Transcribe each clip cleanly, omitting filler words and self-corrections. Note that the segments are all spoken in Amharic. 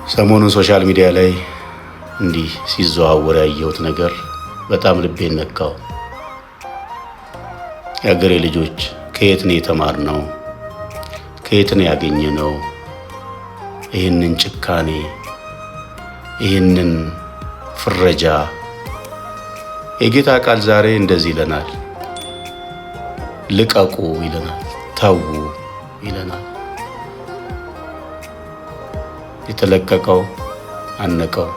ሰሞኑን ሶሻል ሚዲያ ላይ እንዲህ ሲዘዋወር ያየሁት ነገር በጣም ልቤን ነካው። የአገሬ ልጆች ከየት ነው የተማርነው? ከየት ነው ያገኘነው? ይህንን ጭካኔ፣ ይህንን ፍረጃ። የጌታ ቃል ዛሬ እንደዚህ ይለናል። ልቀቁ ይለናል፣ ተዉ ይለናል። የተለቀቀው አነቀው።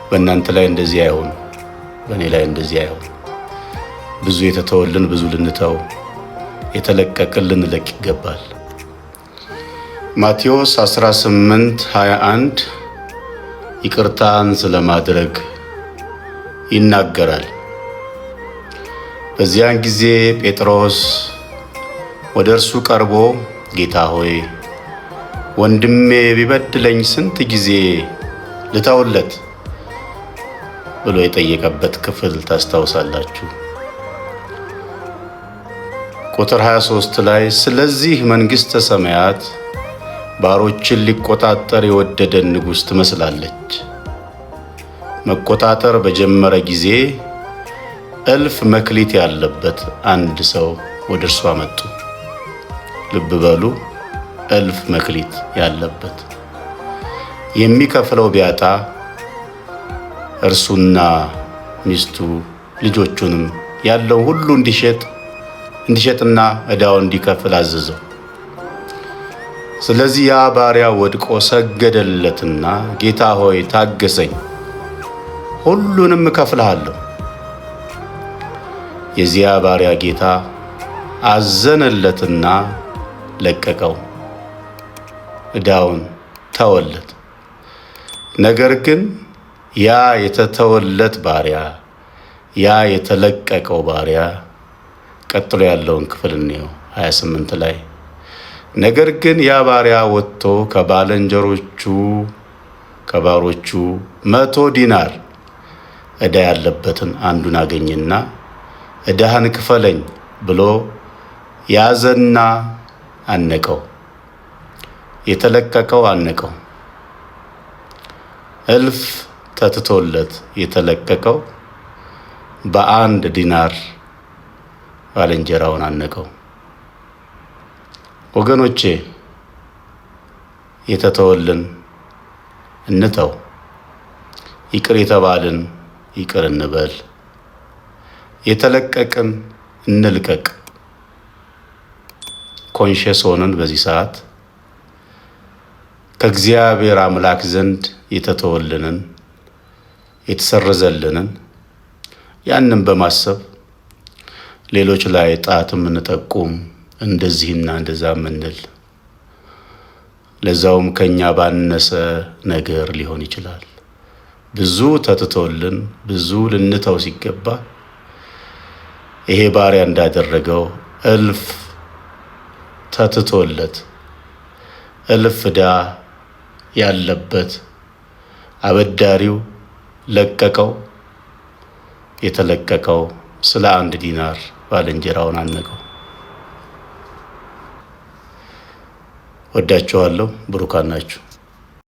በእናንተ ላይ እንደዚህ አይሆን፣ በእኔ ላይ እንደዚህ አይሆን። ብዙ የተተወልን ብዙ ልንተው፣ የተለቀቀን ልንለቅ ይገባል። ማቴዎስ 18:21 ይቅርታን ስለማድረግ ይናገራል። በዚያን ጊዜ ጴጥሮስ ወደ እርሱ ቀርቦ ጌታ ሆይ ወንድሜ ቢበድለኝ ስንት ጊዜ ልተውለት ብሎ የጠየቀበት ክፍል ታስታውሳላችሁ። ቁጥር 23 ላይ ስለዚህ መንግሥተ ሰማያት ባሮችን ሊቆጣጠር የወደደን ንጉሥ ትመስላለች። መቆጣጠር በጀመረ ጊዜ 1000 መክሊት ያለበት አንድ ሰው ወደ እርሱ አመጡ። ልብ በሉ፣ 1000 መክሊት ያለበት የሚከፍለው ቢያጣ እርሱና ሚስቱ ልጆቹንም ያለው ሁሉ እንዲሸጥና ዕዳውን እንዲከፍል አዘዘው። ስለዚህ ያ ባሪያ ወድቆ ሰገደለትና ጌታ ሆይ ታገሰኝ፣ ሁሉንም እከፍልሃለሁ። የዚያ ባሪያ ጌታ አዘነለትና ለቀቀው፣ ዕዳውን ተወለት። ነገር ግን ያ የተተወለት ባሪያ፣ ያ የተለቀቀው ባሪያ ቀጥሎ ያለውን ክፍል እንየው 28 ላይ ነገር ግን ያ ባሪያ ወጥቶ ከባሮቹ 100 ዲናር ዕዳ ያለበትን አንዱን አገኘና ዕዳህን ክፈለኝ ብሎ ያዘና አነቀው። የተለቀቀው አነቀው። 1000 ተትቶለት የተለቀቀው በ1 ዲናር ባልንጀራውን አነቀው። ወገኖቼ የተተወልን እንተው፣ ይቅር የተባልን ይቅር እንበል፣ የተለቀቅን እንልቀቅ። ኮንሽስ ሆነን በዚህ ሰዓት ከእግዚአብሔር አምላክ ዘንድ የተተወልንን የተሰረዘልንን ያንን በማሰብ ሌሎች ላይ ጣት የምንጠቁም እንደዚህና እንደዛ ምንል፣ ለዛውም ከኛ ባነሰ ነገር ሊሆን ይችላል። ብዙ ተትቶልን ብዙ ልንተው ሲገባ ይሄ ባሪያ እንዳደረገው 1000 ተትቶለት 1000 ዕዳ ያለበት አበዳሪው ለቀቀው። የተለቀቀው ስለ 1 ዲናር ባልንጀራውን አነቀው። ወዳችኋለሁ። ብሩካን ናችሁ።